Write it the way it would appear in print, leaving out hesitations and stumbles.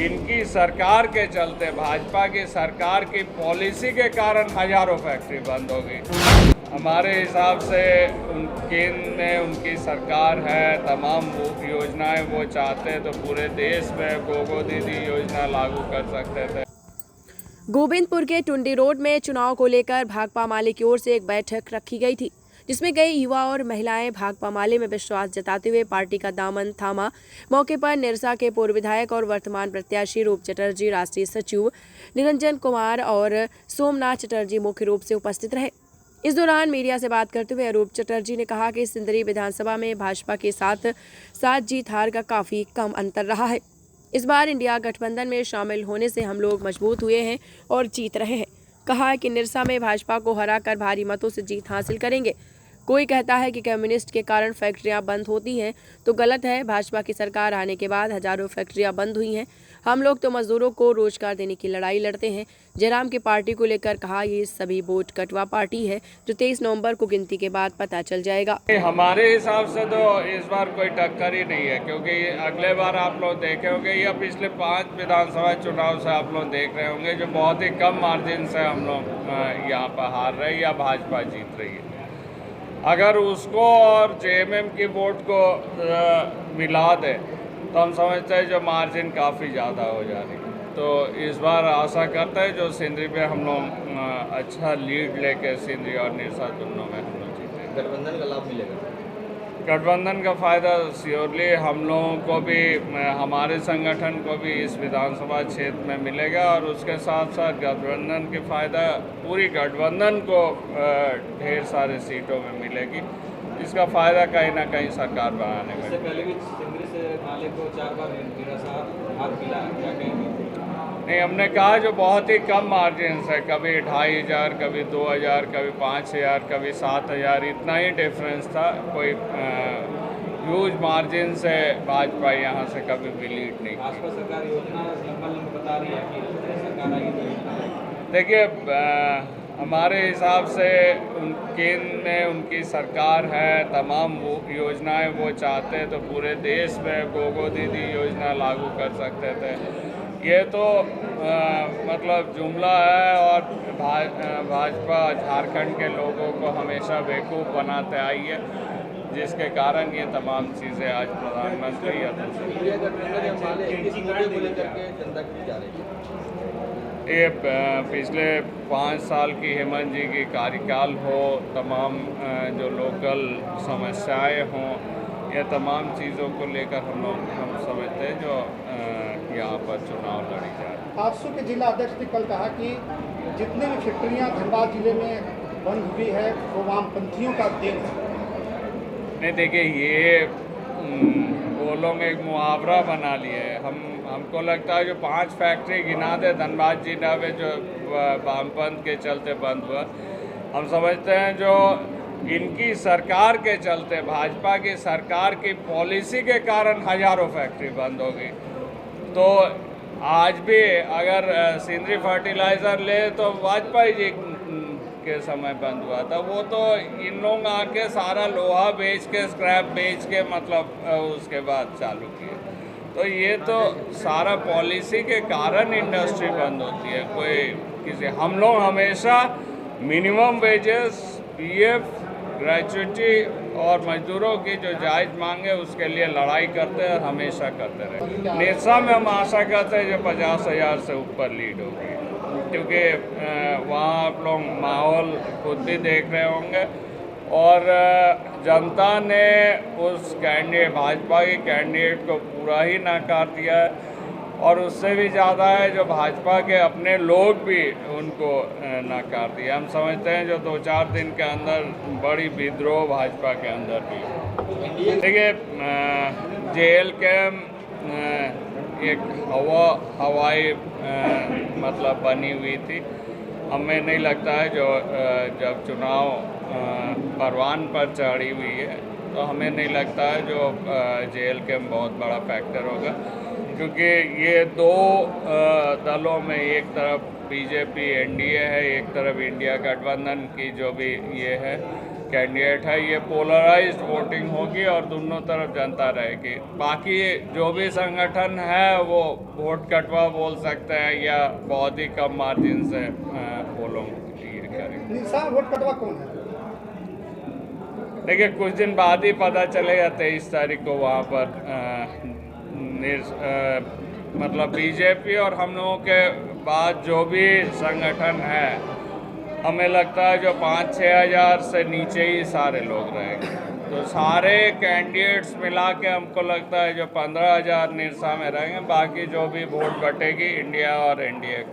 इनकी सरकार के चलते, भाजपा की सरकार की पॉलिसी के कारण हजारों फैक्ट्री बंद हो गई। हमारे हिसाब से केंद्र में उनकी सरकार है, तमाम योजनाएं वो चाहते तो पूरे देश में गोगो दीदी योजना लागू कर सकते थे। गोविंदपुर के टुंडी रोड में चुनाव को लेकर भाकपा माले की ओर से एक बैठक रखी गई थी, जिसमें कई युवा और महिलाएं भाकपा माले में विश्वास जताते हुए पार्टी का दामन थामा। मौके पर निरसा के पूर्व विधायक और वर्तमान प्रत्याशी रूप चटर्जी, राष्ट्रीय सचिव निरंजन कुमार और सोमनाथ चटर्जी मुख्य रूप से उपस्थित रहे। इस दौरान मीडिया से बात करते हुए रूप चटर्जी ने कहा कि सिंदरी विधानसभा में भाजपा के साथ जीत हार का काफी कम अंतर रहा है। इस बार इंडिया गठबंधन में शामिल होने से हम लोग मजबूत हुए हैं और जीत रहे हैं। कहा कि निरसा में भाजपा को हराकर भारी मतों से जीत हासिल करेंगे। कोई कहता है कि कम्युनिस्ट के कारण फैक्ट्रियां बंद होती हैं तो गलत है। भाजपा की सरकार आने के बाद हजारों फैक्ट्रियां बंद हुई हैं। हम लोग तो मजदूरों को रोजगार देने की लड़ाई लड़ते हैं। जयराम की पार्टी को लेकर कहा, ये सभी वोट कटवा पार्टी है जो 23 नवंबर को गिनती के बाद पता चल जाएगा। हमारे हिसाब से तो इस बार कोई टक्कर ही नहीं है, क्योंकि अगले बार आप लोग देखे होंगे या पिछले 5 विधानसभा चुनाव से आप लोग देख रहे होंगे जो बहुत ही कम मार्जिन से हम लोग यहाँ पर हार रहे हैं या भाजपा जीत रही है। अगर उसको और जेएमएम की वोट को मिला दे तो हम समझते हैं जो मार्जिन काफ़ी ज़्यादा हो जा रही है। तो इस बार आशा करते हैं जो सिंदरी पे हम लोग अच्छा लीड लेके सिंदरी और निरसा दोनों में हम लोग जीतेंगे। गठबंधन का लाभ मिलेगा? गठबंधन का फ़ायदा श्योरली हम लोगों को भी, हमारे संगठन को भी इस विधानसभा क्षेत्र में मिलेगा और उसके साथ साथ गठबंधन के फ़ायदा पूरी गठबंधन को ढेर सारे सीटों में मिलेगी, जिसका फ़ायदा कहीं ना कहीं सरकार बनाने में। इससे पहले भी सिंदरी से माले को 4 बार मेरा साथ हाथ मिला, क्या कहेंगे? नहीं, हमने कहा जो बहुत ही कम मार्जिन है, कभी 2500, कभी 2000, कभी 5000, कभी 7000, इतना ही डिफरेंस था। कोई ह्यूज मार्जिन से भाजपा यहाँ से कभी भी लीड नहीं की। भाजपा सरकार योजना लंबा बता रही है कि सरकार आई तो देखिए, हमारे हिसाब से केंद्र में उनकी सरकार है, तमाम योजनाएं वो चाहते तो पूरे देश में गोगो दीदी योजना लागू कर सकते थे। ये तो मतलब जुमला है और भाजपा झारखंड के लोगों को हमेशा बेवकूफ़ बनाते आई है, जिसके कारण ये तमाम चीज़ें आज प्रधानमंत्री या ये पिछले 5 साल की हेमंत जी की कार्यकाल हो, तमाम जो लोकल समस्याएं हों, ये तमाम चीज़ों को लेकर हम समझते हैं जो यहाँ पर चुनाव लड़ी जा रही है। आजसू के जिला अध्यक्ष ने कल कहा कि जितने भी फैक्ट्रियाँ धनबाद जिले में बंद हुई है वो वामपंथियों का देन है। नहीं, देखिए ये वो लोग एक मुहावरा बना लिए। हमको लगता है जो 5 फैक्ट्री गिना दे धनबाद जिला में जो वामपंथ के चलते बंद हुआ, हम समझते हैं जो इनकी सरकार के चलते, भाजपा की सरकार की पॉलिसी के कारण हजारों फैक्ट्री बंद हो गई। तो आज भी अगर सिंदरी फर्टिलाइज़र ले तो वाजपेयी जी के समय बंद हुआ था। वो तो इन लोग आके सारा लोहा बेच के, स्क्रैप बेच के मतलब उसके बाद चालू किए। तो ये तो सारा पॉलिसी के कारण इंडस्ट्री बंद होती है। कोई हम लोग हमेशा मिनिमम वेजेस, पीएफ, ग्रेच्युटी और मजदूरों की जो जायज़ मांगे उसके लिए लड़ाई करते हैं, हमेशा करते रहे। निरसा में हम आशा करते हैं जो 50,000 से ऊपर लीड होगी, क्योंकि वहाँ आप लोग माहौल खुद भी देख रहे होंगे और जनता ने उस कैंडिडेट, भाजपा के कैंडिडेट को पूरा ही नकार दिया है। और उससे भी ज़्यादा है जो भाजपा के अपने लोग भी उनको नकार दिया। हम समझते हैं जो 2-4 दिन के अंदर बड़ी विद्रोह भाजपा के अंदर भी। देखिए, जेल कैम्प एक हवाई मतलब बनी हुई थी। हमें नहीं लगता है जो जब चुनाव परवान पर चढ़ी हुई है तो हमें नहीं लगता है जो जेल कैम्प बहुत बड़ा फैक्टर होगा, क्योंकि ये 2 दलों में एक तरफ बीजेपी एनडीए है, एक तरफ इंडिया गठबंधन की जो भी ये है, कैंडिडेट है। ये पोलराइज्ड वोटिंग होगी और दोनों तरफ जनता रहेगी। बाकी जो भी संगठन है वो वोट कटवा बोल सकते हैं या बहुत ही कम मार्जिन से बोलों ये करेंगे। निशान वोट कटवा कौन है? देखिए कुछ दिन बाद ही पता चलेगा। 23 तारीख को वहाँ पर मतलब बीजेपी और हम लोगों के बाद जो भी संगठन है, हमें लगता है जो 5-6 हज़ार से नीचे ही सारे लोग रहेंगे। तो सारे कैंडिडेट्स मिला के हमको लगता है जो 15 हज़ार निरसा में रहेंगे। बाकी जो भी वोट बटेगी इंडिया और एनडीए